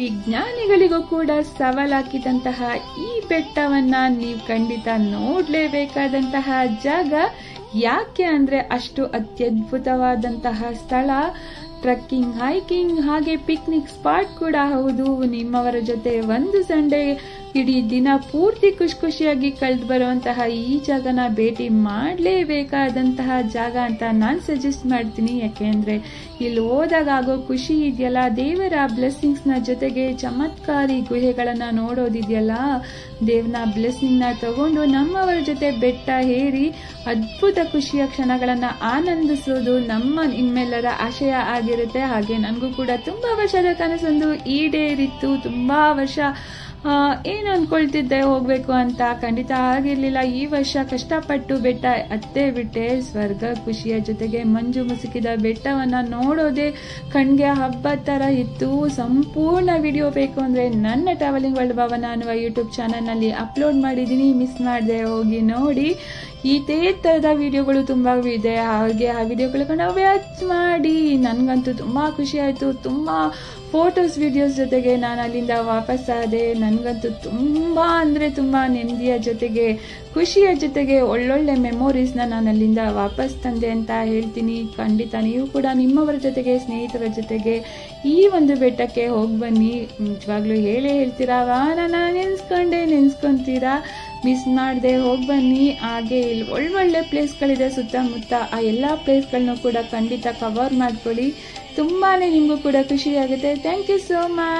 ವಿಜ್ಞಾನಿಗಳಿಗೂ ಕೂಡ ಸವಾಲಾಕಿದಂತಹ ಈ ಬೆಟ್ಟವನ್ನ ನೀವು ಖಂಡಿತ ನೋಡ್ಲೇಬೇಕಾದಂತಹ ಜಾಗ. ಯಾಕೆ ಅಂದ್ರೆ ಅಷ್ಟು ಅತ್ಯದ್ಭುತವಾದಂತಹ ಸ್ಥಳ. ಟ್ರೆಕ್ಕಿಂಗ್, ಹೈಕಿಂಗ್ ಹಾಗೆ ಪಿಕ್ನಿಕ್ ಸ್ಪಾಟ್ ಕೂಡ ಹೌದು. ನಿಮ್ಮವರ ಜೊತೆ ಒಂದು ಸಂಡೇ ಇಡೀ ದಿನ ಪೂರ್ತಿ ಖುಷಿಯಾಗಿ ಕಳೆದು ಬರುವಂತಹ ಈ ಜಾಗನ ಭೇಟಿ ಮಾಡಲೇಬೇಕಾದಂತಹ ಜಾಗ ಅಂತ ನಾನು ಸಜೆಸ್ಟ್ ಮಾಡ್ತೀನಿ. ಯಾಕೆಂದ್ರೆ ಇಲ್ಲಿ ಹೋದಾಗ ಆಗೋ ಖುಷಿ ಇದೆಯಲ್ಲ, ದೇವರ ಬ್ಲೆಸ್ಸಿಂಗ್ಸ್ ನ ಜೊತೆಗೆ ಚಮತ್ಕಾರಿ ಗುಹೆಗಳನ್ನ ನೋಡೋದಿದೆಯಲ್ಲ, ದೇವನ ಬ್ಲೆಸ್ಸಿಂಗ್ ನ ತಗೊಂಡು ನಮ್ಮವರ ಜೊತೆ ಬೆಟ್ಟ ಏರಿ ಅದ್ಭುತ ಖುಷಿಯ ಕ್ಷಣಗಳನ್ನ ಆನಂದಿಸೋದು ನಿಮ್ಮೆಲ್ಲರ ಆಶಯ ಆಗಿರುತ್ತೆ. ಹಾಗೆ ನನಗೂ ಕೂಡ ತುಂಬಾ ವರ್ಷದ ಕನಸೊಂದು ಈಡೇರಿತ್ತು. ತುಂಬಾ ವರ್ಷ ಏನು ಅನ್ಕೊಳ್ತಿದ್ದೆ ಹೋಗ್ಬೇಕು ಅಂತ, ಖಂಡಿತ ಆಗಿರ್ಲಿಲ್ಲ. ಈ ವರ್ಷ ಕಷ್ಟಪಟ್ಟು ಬೆಟ್ಟ ಹತ್ತೇ ಬಿಟ್ಟೆ. ಸ್ವರ್ಗ ಖುಷಿಯ ಜೊತೆಗೆ ಮಂಜು ಮುಸುಕಿದ ಬೆಟ್ಟವನ್ನ ನೋಡೋದೇ ಕಣ್ಗೆ ಹಬ್ಬದ ತರ ಇತ್ತು. ಸಂಪೂರ್ಣ ವಿಡಿಯೋ ಬೇಕು ಅಂದ್ರೆ ನನ್ನ ಟ್ರಾವೆಲಿಂಗ್ ವರ್ಲ್ಡ್ ಭವನ ಅನ್ನುವ ಯೂಟ್ಯೂಬ್ ಚಾನಲ್ ನಲ್ಲಿ ಅಪ್ಲೋಡ್ ಮಾಡಿದೀನಿ, ಮಿಸ್ ಮಾಡದೆ ಹೋಗಿ ನೋಡಿ. ಇದೇ ತರದ ವಿಡಿಯೋಗಳು ತುಂಬಾ ಇದೆ, ಹಾಗೆ ಆ ವಿಡಿಯೋಗಳನ್ನ ವಾಚ್ ಮಾಡಿ. ನನ್ಗಂತೂ ತುಂಬಾ ಖುಷಿ ಆಯ್ತು. ತುಂಬಾ ಫೋಟೋಸ್ ವಿಡಿಯೋಸ್ ಜೊತೆಗೆ ನಾನು ಅಲ್ಲಿಂದ ವಾಪಸ್ ಆದೆ. ನನ್ಗಂತೂ ತುಂಬಾ ಅಂದ್ರೆ ತುಂಬಾ ನೆಮ್ಮದಿಯ ಜೊತೆಗೆ ಖುಷಿಯ ಜೊತೆಗೆ ಒಳ್ಳೊಳ್ಳೆ ಮೆಮೊರೀಸ್ ನಾನು ಅಲ್ಲಿಂದ ವಾಪಸ್ ತಂದೆ ಅಂತ ಹೇಳ್ತೀನಿ. ಖಂಡಿತ ನೀವು ಕೂಡ ನಿಮ್ಮವರ ಜೊತೆಗೆ ಸ್ನೇಹಿತರ ಜೊತೆಗೆ ಈ ಒಂದು ಬೆಟ್ಟಕ್ಕೆ ಹೋಗಿ ಬನ್ನಿ. ನಿಜವಾಗ್ಲೂ ಹೇಳ್ತೀರಾ, ನಾನು ನೆನ್ಸ್ಕೊಂತೀರಾ. ಮಿಸ್ ಮಾಡದೆ ಹೋಗಿ ಬನ್ನಿ. ಹಾಗೆ ಇಲ್ಲಿ ಒಳ್ಳೊಳ್ಳೆ ಪ್ಲೇಸ್ಗಳಿದೆ ಸುತ್ತಮುತ್ತ. ಆ ಎಲ್ಲಾ ಪ್ಲೇಸ್ಗಳನ್ನೂ ಕೂಡ ಖಂಡಿತ ಕವರ್ ಮಾಡ್ಕೊಳ್ಳಿ. ತುಂಬಾನೇ ನಿಮಗೂ ಕೂಡ ಖುಷಿ ಆಗುತ್ತೆ. Thank you so much.